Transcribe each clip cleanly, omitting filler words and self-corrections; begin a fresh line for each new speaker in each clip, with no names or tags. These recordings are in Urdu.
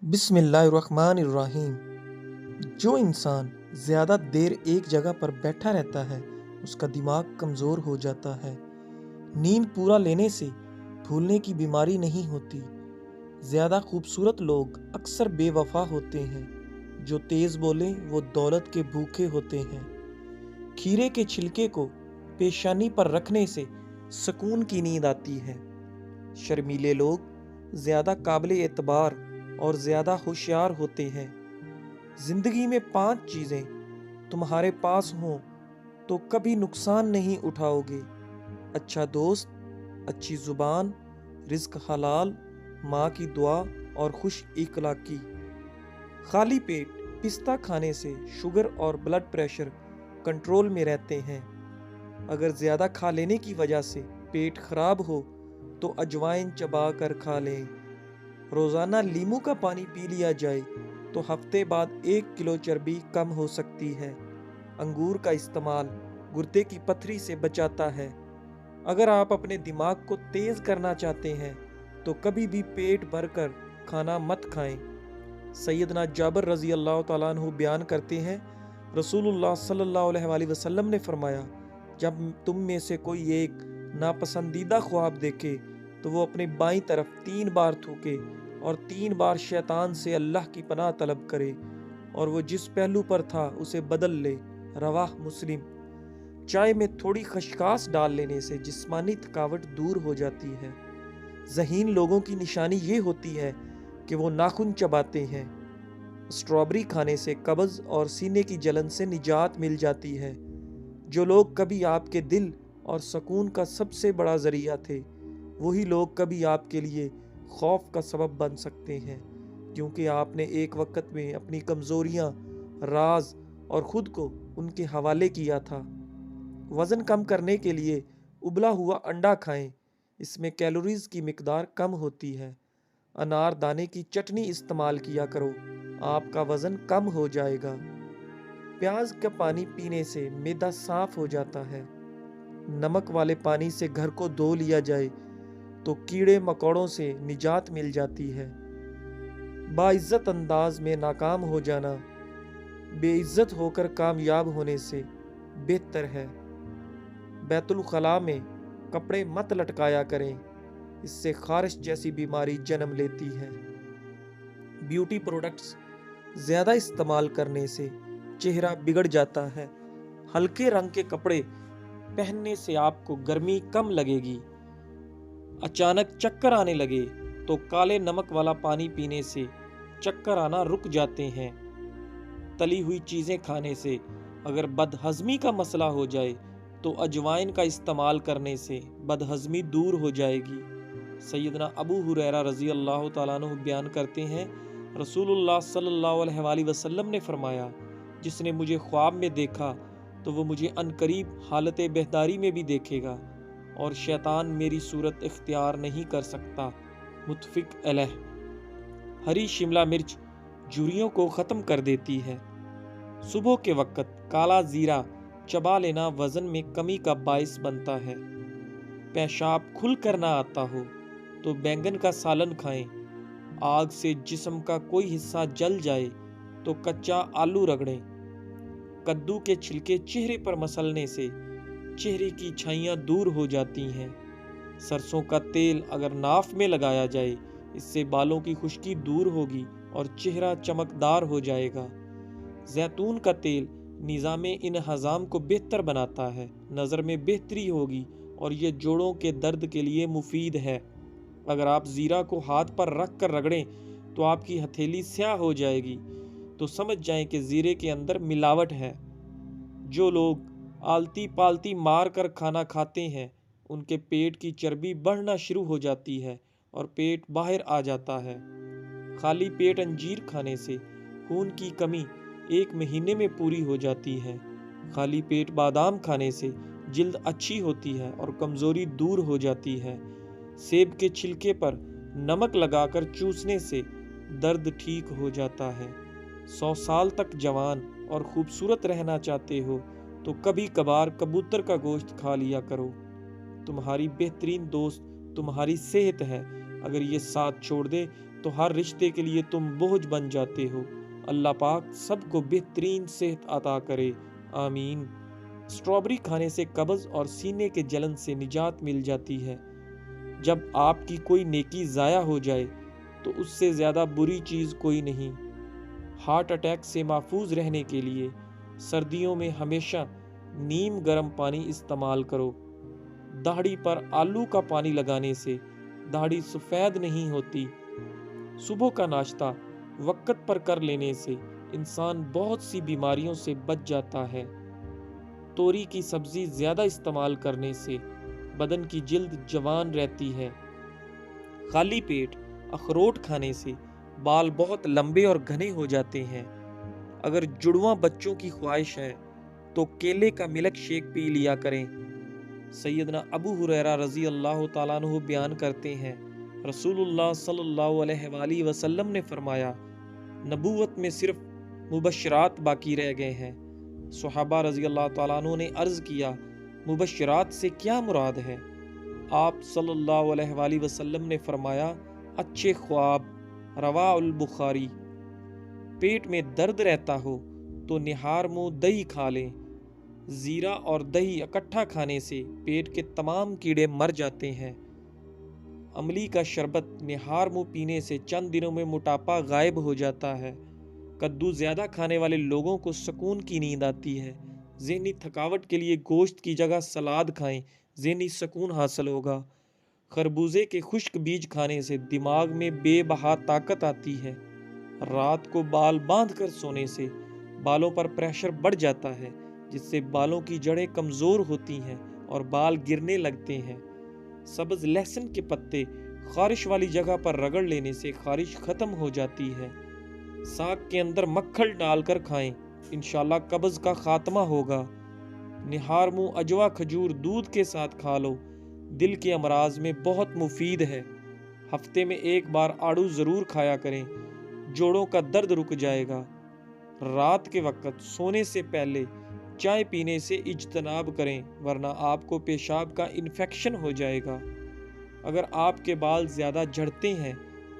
بسم اللہ الرحمن الرحیم۔ جو انسان زیادہ دیر ایک جگہ پر بیٹھا رہتا ہے اس کا دماغ کمزور ہو جاتا ہے۔ نیند پورا لینے سے بھولنے کی بیماری نہیں ہوتی۔ زیادہ خوبصورت لوگ اکثر بے وفا ہوتے ہیں۔ جو تیز بولیں وہ دولت کے بھوکے ہوتے ہیں۔ کھیرے کے چھلکے کو پیشانی پر رکھنے سے سکون کی نیند آتی ہے۔ شرمیلے لوگ زیادہ قابل اعتبار اور زیادہ ہوشیار ہوتے ہیں۔ زندگی میں 5 چیزیں تمہارے پاس ہوں تو کبھی نقصان نہیں اٹھاؤ گے: اچھا دوست، اچھی زبان، رزق حلال، ماں کی دعا اور خوش اخلاقی۔ خالی پیٹ پستہ کھانے سے شوگر اور بلڈ پریشر کنٹرول میں رہتے ہیں۔ اگر زیادہ کھا لینے کی وجہ سے پیٹ خراب ہو تو اجوائن چبا کر کھا لیں۔ روزانہ لیموں کا پانی پی لیا جائے تو ہفتے بعد 1 کلو چربی کم ہو سکتی ہے۔ انگور کا استعمال گردے کی پتھری سے بچاتا ہے۔ اگر آپ اپنے دماغ کو تیز کرنا چاہتے ہیں تو کبھی بھی پیٹ بھر کر کھانا مت کھائیں۔ سیدنا جابر رضی اللہ تعالیٰ عنہ بیان کرتے ہیں، رسول اللہ صلی اللہ علیہ وآلہ وسلم نے فرمایا، جب تم میں سے کوئی ایک ناپسندیدہ خواب دیکھے تو وہ اپنے بائیں طرف 3 بار تھوکے اور 3 بار شیطان سے اللہ کی پناہ طلب کرے، اور وہ جس پہلو پر تھا اسے بدل لے۔ رواہ مسلم۔ چائے میں تھوڑی خشخاش ڈال لینے سے جسمانی تھکاوٹ دور ہو جاتی ہے۔ ذہین لوگوں کی نشانی یہ ہوتی ہے کہ وہ ناخن چباتے ہیں۔ اسٹرابری کھانے سے قبض اور سینے کی جلن سے نجات مل جاتی ہے۔ جو لوگ کبھی آپ کے دل اور سکون کا سب سے بڑا ذریعہ تھے، وہی لوگ کبھی آپ کے لیے خوف کا سبب بن سکتے ہیں، کیونکہ آپ نے ایک وقت میں اپنی کمزوریاں، راز اور خود کو ان کے حوالے کیا تھا۔ وزن کم کرنے کے لیے ابلا ہوا انڈا کھائیں، اس میں کیلوریز کی مقدار کم ہوتی ہے۔ انار دانے کی چٹنی استعمال کیا کرو، آپ کا وزن کم ہو جائے گا۔ پیاز کا پانی پینے سے معدہ صاف ہو جاتا ہے۔ نمک والے پانی سے گھر کو دھو لیا جائے تو کیڑے مکوڑوں سے نجات مل جاتی ہے۔ باعزت انداز میں ناکام ہو جانا بے عزت ہو کر کامیاب ہونے سے بہتر ہے۔ بیت الخلاء میں کپڑے مت لٹکایا کریں، اس سے خارش جیسی بیماری جنم لیتی ہے۔ بیوٹی پروڈکٹس زیادہ استعمال کرنے سے چہرہ بگڑ جاتا ہے۔ ہلکے رنگ کے کپڑے پہننے سے آپ کو گرمی کم لگے گی۔ اچانک چکر آنے لگے تو کالے نمک والا پانی پینے سے چکر آنا رک جاتے ہیں۔ تلی ہوئی چیزیں کھانے سے اگر بدہضمی کا مسئلہ ہو جائے تو اجوائن کا استعمال کرنے سے بدہضمی دور ہو جائے گی۔ سیدنا ابو ہریرہ رضی اللہ تعالیٰ عنہ بیان کرتے ہیں، رسول اللہ صلی اللہ علیہ وآلہ وسلم نے فرمایا، جس نے مجھے خواب میں دیکھا تو وہ مجھے عنقریب حالت بہداری میں بھی دیکھے گا، اور شیطان میری صورت اختیار نہیں کر سکتا۔ متفق علیہ۔ ہری شملہ مرچ جھریوں کو ختم کر دیتی ہے۔ صبح کے وقت کالا زیرہ چبا لینا وزن میں کمی کا باعث بنتا ہے۔ پیشاب کھل کر نہ آتا ہو تو بینگن کا سالن کھائیں۔ آگ سے جسم کا کوئی حصہ جل جائے تو کچا آلو رگڑیں۔ کدو کے چھلکے چہرے پر مسلنے سے چہرے کی چھائیاں دور ہو جاتی ہیں۔ سرسوں کا تیل اگر ناف میں لگایا جائے، اس سے بالوں کی خشکی دور ہوگی اور چہرہ چمکدار ہو جائے گا۔ زیتون کا تیل نظام انہضام کو بہتر بناتا ہے، نظر میں بہتری ہوگی اور یہ جوڑوں کے درد کے لیے مفید ہے۔ اگر آپ زیرہ کو ہاتھ پر رکھ کر رگڑیں تو آپ کی ہتھیلی سیاہ ہو جائے گی، تو سمجھ جائیں کہ زیرے کے اندر ملاوٹ ہے۔ جو لوگ آلتی پالتی مار کر کھانا کھاتے ہیں، ان کے پیٹ کی چربی بڑھنا شروع ہو جاتی ہے اور پیٹ باہر آ جاتا ہے۔ خالی پیٹ انجیر کھانے سے خون کی کمی 1 مہینے میں پوری ہو جاتی ہے۔ خالی پیٹ بادام کھانے سے جلد اچھی ہوتی ہے اور کمزوری دور ہو جاتی ہے۔ سیب کے چھلکے پر نمک لگا کر چوسنے سے درد ٹھیک ہو جاتا ہے۔ 100 سال تک جوان اور خوبصورت رہنا چاہتے ہو تو کبھی کبھار کبوتر کا گوشت کھا لیا کرو۔ تمہاری بہترین دوست تمہاری صحت ہے، اگر یہ ساتھ چھوڑ دے تو ہر رشتے کے لیے تم بوجھ بن جاتے ہو۔ اللہ پاک سب کو بہترین صحت عطا کرے، آمین۔ اسٹرابری کھانے سے قبض اور سینے کے جلن سے نجات مل جاتی ہے۔ جب آپ کی کوئی نیکی ضائع ہو جائے تو اس سے زیادہ بری چیز کوئی نہیں۔ ہارٹ اٹیک سے محفوظ رہنے کے لیے سردیوں میں ہمیشہ نیم گرم پانی استعمال کرو۔ داڑھی پر آلو کا پانی لگانے سے داڑھی سفید نہیں ہوتی۔ صبح کا ناشتہ وقت پر کر لینے سے انسان بہت سی بیماریوں سے بچ جاتا ہے۔ توری کی سبزی زیادہ استعمال کرنے سے بدن کی جلد جوان رہتی ہے۔ خالی پیٹ اخروٹ کھانے سے بال بہت لمبے اور گھنے ہو جاتے ہیں۔ اگر جڑواں بچوں کی خواہش ہے تو کیلے کا ملک شیک پی لیا کریں۔ سیدنا ابو ہریرہ رضی اللہ تعالیٰ عنہ بیان کرتے ہیں، رسول اللہ صلی اللہ علیہ وآلہ وسلم نے فرمایا، نبوت میں صرف مبشرات باقی رہ گئے ہیں۔ صحابہ رضی اللہ تعالیٰ عنہ نے عرض کیا، مبشرات سے کیا مراد ہے؟ آپ صلی اللہ علیہ وآلہ وسلم نے فرمایا، اچھے خواب۔ رواہ البخاری۔ پیٹ میں درد رہتا ہو تو نہار منہ دہی کھا لیں۔ زیرہ اور دہی اکٹھا کھانے سے پیٹ کے تمام کیڑے مر جاتے ہیں۔ املی کا شربت نہار منہ پینے سے چند دنوں میں موٹاپا غائب ہو جاتا ہے۔ کدو زیادہ کھانے والے لوگوں کو سکون کی نیند آتی ہے۔ ذہنی تھکاوٹ کے لیے گوشت کی جگہ سلاد کھائیں، ذہنی سکون حاصل ہوگا۔ خربوزے کے خشک بیج کھانے سے دماغ میں بے بہا طاقت آتی ہے۔ رات کو بال باندھ کر سونے سے بالوں پر پریشر بڑھ جاتا ہے، جس سے بالوں کی جڑیں کمزور ہوتی ہیں اور بال گرنے لگتے ہیں۔ سبز لہسن کے پتے خارش والی جگہ پر رگڑ لینے سے خارش ختم ہو جاتی ہے۔ ساگ کے اندر مکھن ڈال کر کھائیں، انشاءاللہ قبض کا خاتمہ ہوگا۔ نہار منہ اجوا کھجور دودھ کے ساتھ کھا لو، دل کے امراض میں بہت مفید ہے۔ ہفتے میں ایک بار آڑو ضرور کھایا کریں، جوڑوں کا درد رک جائے گا۔ رات کے وقت سونے سے پہلے چائے پینے سے اجتناب کریں، ورنہ آپ کو پیشاب کا انفیکشن ہو جائے گا۔ اگر آپ کے بال زیادہ جھڑتے ہیں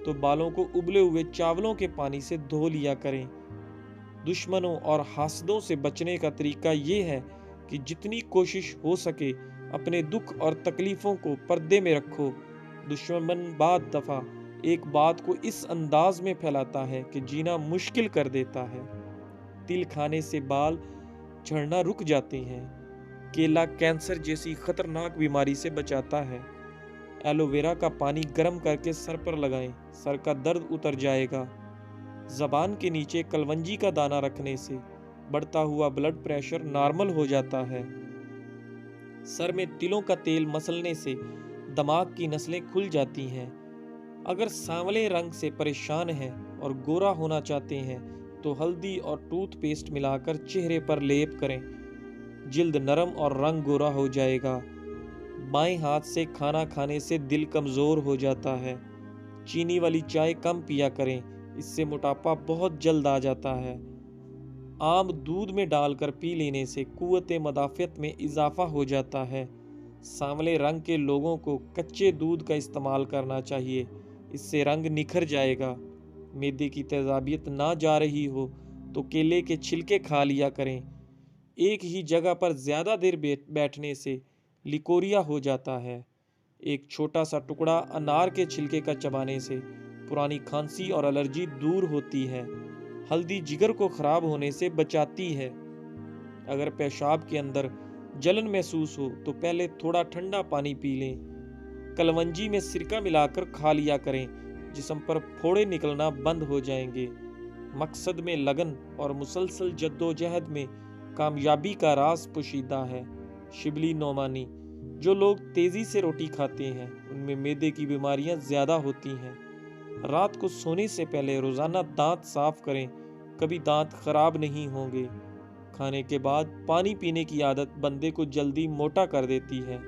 تو بالوں کو ابلے ہوئے چاولوں کے پانی سے دھو لیا کریں۔ دشمنوں اور حاسدوں سے بچنے کا طریقہ یہ ہے کہ جتنی کوشش ہو سکے اپنے دکھ اور تکلیفوں کو پردے میں رکھو۔ دشمن بعض دفعہ ایک بات کو اس انداز میں پھیلاتا ہے کہ جینا مشکل کر دیتا ہے۔ تل کھانے سے بال جھڑنا رک جاتے ہیں۔ کیلا کینسر جیسی خطرناک بیماری سے بچاتا ہے۔ ایلو ویرا کا پانی گرم کر کے سر پر لگائیں، سر کا درد اتر جائے گا۔ زبان کے نیچے کلونجی کا دانہ رکھنے سے بڑھتا ہوا بلڈ پریشر نارمل ہو جاتا ہے۔ سر میں تلوں کا تیل مسلنے سے دماغ کی نسلیں کھل جاتی ہیں۔ اگر سانولے رنگ سے پریشان ہیں اور گورا ہونا چاہتے ہیں تو ہلدی اور ٹوتھ پیسٹ ملا کر چہرے پر لیپ کریں، جلد نرم اور رنگ گورا ہو جائے گا۔ بائیں ہاتھ سے کھانا کھانے سے دل کمزور ہو جاتا ہے۔ چینی والی چائے کم پیا کریں، اس سے موٹاپا بہت جلد آ جاتا ہے۔ آم دودھ میں ڈال کر پی لینے سے قوت مدافعت میں اضافہ ہو جاتا ہے۔ سانولے رنگ کے لوگوں کو کچے دودھ کا استعمال کرنا چاہیے، اس سے رنگ نکھر جائے گا۔ معدے کی تیزابیت نہ جا رہی ہو تو کیلے کے چھلکے کھا لیا کریں۔ ایک ہی جگہ پر زیادہ دیر بیٹھنے سے لیکوریا ہو جاتا ہے۔ ایک چھوٹا سا ٹکڑا انار کے چھلکے کا چبانے سے پرانی کھانسی اور الرجی دور ہوتی ہے۔ ہلدی جگر کو خراب ہونے سے بچاتی ہے۔ اگر پیشاب کے اندر جلن محسوس ہو تو پہلے تھوڑا ٹھنڈا پانی پی لیں۔ کلونجی میں سرکہ ملا کر کھا لیا کریں، جسم پر پھوڑے نکلنا بند ہو جائیں گے۔ مقصد میں لگن اور مسلسل جدوجہد میں کامیابی کا راز پوشیدہ ہے۔ شبلی نعمانی: جو لوگ تیزی سے روٹی کھاتے ہیں ان میں معدے کی بیماریاں زیادہ ہوتی ہیں۔ رات کو سونے سے پہلے روزانہ دانت صاف کریں، کبھی دانت خراب نہیں ہوں گے۔ کھانے کے بعد پانی پینے کی عادت بندے کو جلدی موٹا کر دیتی ہے۔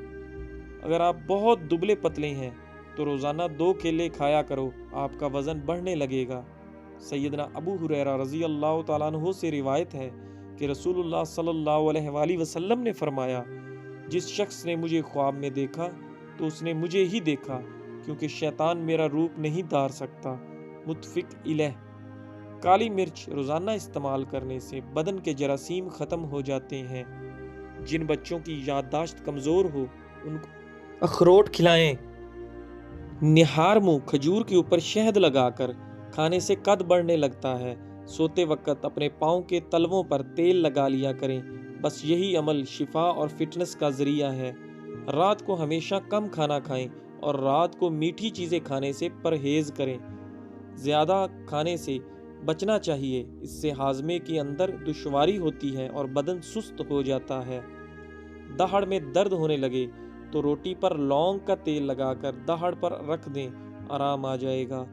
اگر آپ بہت دبلے پتلے ہیں تو روزانہ 2 کیلے کھایا کرو، آپ کا وزن بڑھنے لگے گا۔ سیدنا ابو ہریرہ رضی اللہ تعالیٰ عنہ سے روایت ہے کہ رسول اللہ صلی اللہ علیہ وآلہ وسلم نے فرمایا، جس شخص نے مجھے خواب میں دیکھا تو اس نے مجھے ہی دیکھا، کیونکہ شیطان میرا روپ نہیں دھار سکتا۔ متفق علیہ۔ کالی مرچ روزانہ استعمال کرنے سے بدن کے جراثیم ختم ہو جاتے ہیں۔ جن بچوں کی یادداشت کمزور ہو ان کو اخروٹ کھلائیں۔ نہار منہ کھجور کے اوپر شہد لگا کر کھانے سے قد بڑھنے لگتا ہے۔ سوتے وقت اپنے پاؤں کے تلووں پر تیل لگا لیا کریں، بس یہی عمل شفا اور فٹنس کا ذریعہ ہے۔ رات کو ہمیشہ کم کھانا کھائیں اور رات کو میٹھی چیزیں کھانے سے پرہیز کریں۔ زیادہ کھانے سے بچنا چاہیے، اس سے ہاضمے کے اندر دشواری ہوتی ہے اور بدن سست ہو جاتا ہے۔ دہڑ میں درد ہونے لگے تو روٹی پر لونگ کا تیل لگا کر دہڑ پر رکھ دیں، آرام آ جائے گا۔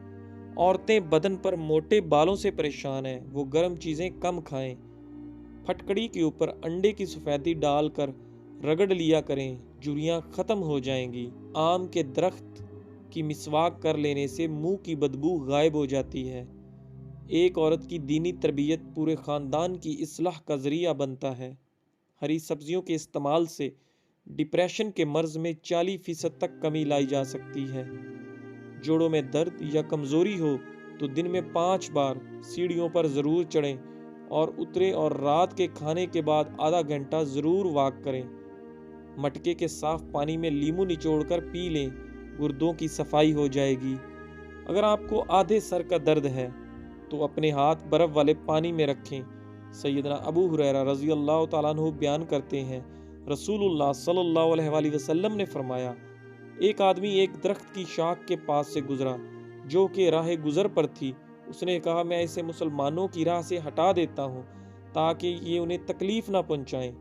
عورتیں بدن پر موٹے بالوں سے پریشان ہیں، وہ گرم چیزیں کم کھائیں۔ پھٹکڑی کے اوپر انڈے کی سفیدی ڈال کر رگڑ لیا کریں، جھریاں ختم ہو جائیں گی۔ آم کے درخت کی مسواک کر لینے سے منہ کی بدبو غائب ہو جاتی ہے۔ ایک عورت کی دینی تربیت پورے خاندان کی اصلاح کا ذریعہ بنتا ہے۔ ہری سبزیوں کے استعمال سے ڈپریشن کے مرض میں 40% تک کمی لائی جا سکتی ہے۔ جوڑوں میں درد یا کمزوری ہو تو دن میں 5 بار سیڑھیوں پر ضرور چڑھیں اور اتریں، اور رات کے کھانے کے بعد آدھا گھنٹہ ضرور واک کریں۔ مٹکے کے صاف پانی میں لیمو نچوڑ کر پی لیں، گردوں کی صفائی ہو جائے گی۔ اگر آپ کو آدھے سر کا درد ہے تو اپنے ہاتھ برف والے پانی میں رکھیں۔ سیدنا ابو ہریرہ رضی اللہ تعالیٰ عنہ بیان کرتے ہیں، رسول اللہ صلی اللہ علیہ وآلہ وسلم نے فرمایا، ایک آدمی ایک درخت کی شاخ کے پاس سے گزرا جو کہ راہ گزر پر تھی۔ اس نے کہا، میں اسے مسلمانوں کی راہ سے ہٹا دیتا ہوں تاکہ یہ انہیں تکلیف نہ پہنچائیں۔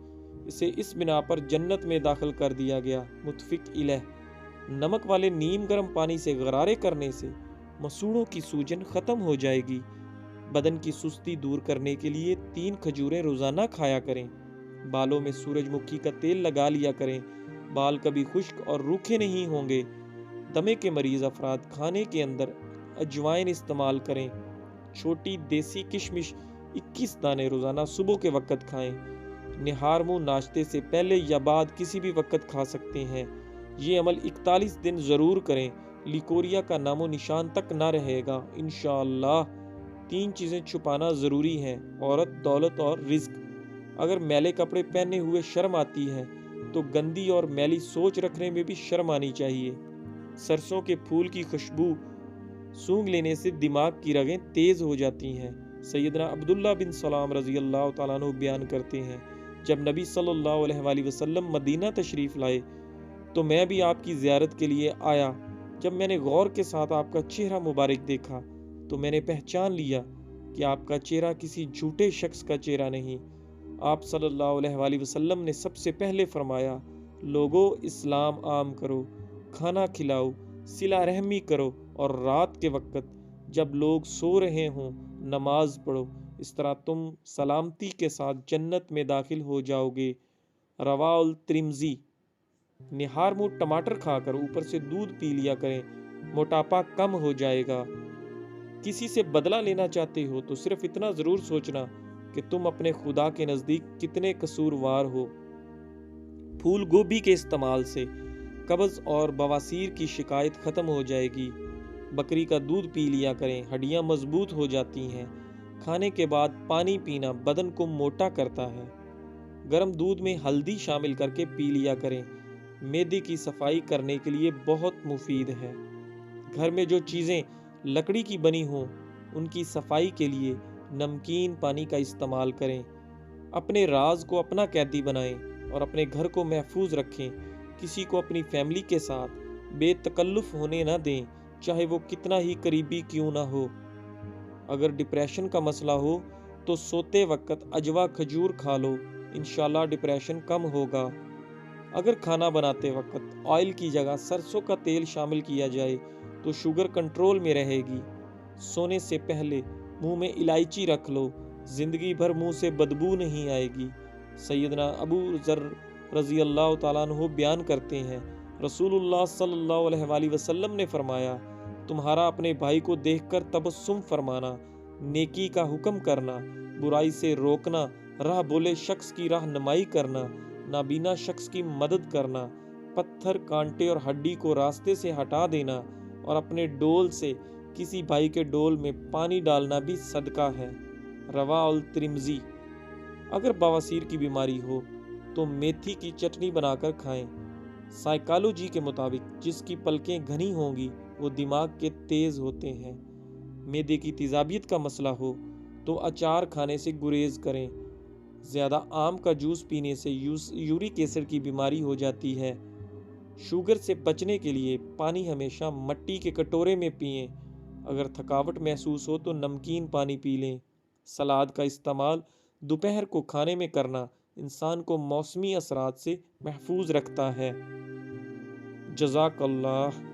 اسے اس بنا پر جنت میں داخل کر دیا گیا۔ متفق علیہ۔ نمک والے نیم گرم پانی سے غرارے کرنے سے مسوڑوں کی سوجن ختم ہو جائے گی۔ بدن کی سستی دور کرنے کے لیے 3 کھجوریں روزانہ کھایا کریں۔ بالوں میں سورج مکھی کا تیل لگا لیا کریں، بال کبھی خشک اور روکھے نہیں ہوں گے۔ دمے کے مریض افراد کھانے کے اندر اجوائن استعمال کریں۔ چھوٹی دیسی کشمش 21 دانے روزانہ صبح کے وقت کھائیں۔ نہار منہ ناشتے سے پہلے یا بعد کسی بھی وقت کھا سکتے ہیں۔ یہ عمل 41 دن ضرور کریں، لیکوریا کا نام و نشان تک نہ رہے گا انشاءاللہ۔ 3 چیزیں چھپانا ضروری ہیں، عورت، دولت اور رزق۔ اگر میلے کپڑے پہنے ہوئے شرم آتی ہے تو گندی اور میلی سوچ رکھنے میں بھی شرم آنی چاہیے۔ سرسوں کے پھول کی خوشبو سونگھ لینے سے دماغ کی رگیں تیز ہو جاتی ہیں۔ سیدنا عبداللہ بن سلام رضی اللہ تعالیٰ عنہ بیان کرتے ہیں، جب نبی صلی اللہ علیہ وآلہ وسلم مدینہ تشریف لائے تو میں بھی آپ کی زیارت کے لیے آیا۔ جب میں نے غور کے ساتھ آپ کا چہرہ مبارک دیکھا تو میں نے پہچان لیا کہ آپ کا چہرہ کسی جھوٹے شخص کا چہرہ نہیں۔ آپ صلی اللہ علیہ وآلہ وسلم نے سب سے پہلے فرمایا، لوگو اسلام عام کرو، کھانا کھلاؤ، صلہ رحمی کرو، اور رات کے وقت جب لوگ سو رہے ہوں نماز پڑھو، اس طرح تم سلامتی کے ساتھ جنت میں داخل ہو جاؤ گے۔ رواہ الترمذی۔ نہار منہ ٹماٹر کھا کر اوپر سے دودھ پی لیا کریں، موٹاپا کم ہو جائے گا۔ کسی سے بدلہ لینا چاہتے ہو تو صرف اتنا ضرور سوچنا کہ تم اپنے خدا کے نزدیک کتنے قصوروار ہو۔ پھول گوبھی کے استعمال سے قبض اور بواسیر کی شکایت ختم ہو جائے گی۔ بکری کا دودھ پی لیا کریں، ہڈیاں مضبوط ہو جاتی ہیں۔ کھانے کے بعد پانی پینا بدن کو موٹا کرتا ہے۔ گرم دودھ میں ہلدی شامل کر کے پی لیا کریں، معدے کی صفائی کرنے کے لیے بہت مفید ہے۔ گھر میں جو چیزیں لکڑی کی بنی ہوں ان کی صفائی کے لیے نمکین پانی کا استعمال کریں۔ اپنے راز کو اپنا قیدی بنائیں اور اپنے گھر کو محفوظ رکھیں۔ کسی کو اپنی فیملی کے ساتھ بے تکلف ہونے نہ دیں، چاہے وہ کتنا ہی قریبی کیوں نہ ہو۔ اگر ڈپریشن کا مسئلہ ہو تو سوتے وقت اجوا کھجور کھا لو، انشاءاللہ ڈپریشن کم ہوگا۔ اگر کھانا بناتے وقت آئل کی جگہ سرسوں کا تیل شامل کیا جائے تو شوگر کنٹرول میں رہے گی۔ سونے سے پہلے منہ میں الائچی رکھ لو، زندگی بھر منہ سے بدبو نہیں آئے گی۔ سیدنا ابو ذر رضی اللہ تعالیٰ عنہ بیان کرتے ہیں، رسول اللہ صلی اللہ علیہ وآلہ وسلم نے فرمایا، تمہارا اپنے بھائی کو دیکھ کر تبسم فرمانا، نیکی کا حکم کرنا، برائی سے روکنا، راہ بولے شخص کی رہنمائی کرنا، نابینا شخص کی مدد کرنا، پتھر، کانٹے اور ہڈی کو راستے سے ہٹا دینا، اور اپنے ڈول سے کسی بھائی کے ڈول میں پانی ڈالنا بھی صدقہ ہے۔ رواہ الترمذی۔ اگر بواسیر کی بیماری ہو تو میتھی کی چٹنی بنا کر کھائیں۔ سائیکالوجی کے مطابق جس کی پلکیں گھنی ہوں گی وہ دماغ کے تیز ہوتے ہیں۔ معدے کی تیزابیت کا مسئلہ ہو تو اچار کھانے سے گریز کریں۔ زیادہ آم کا جوس پینے سے یورک ایسڈ کی بیماری ہو جاتی ہے۔ شوگر سے بچنے کے لیے پانی ہمیشہ مٹی کے کٹورے میں پئیں۔ اگر تھکاوٹ محسوس ہو تو نمکین پانی پی لیں۔ سلاد کا استعمال دوپہر کو کھانے میں کرنا انسان کو موسمی اثرات سے محفوظ رکھتا ہے۔ جزاک اللہ۔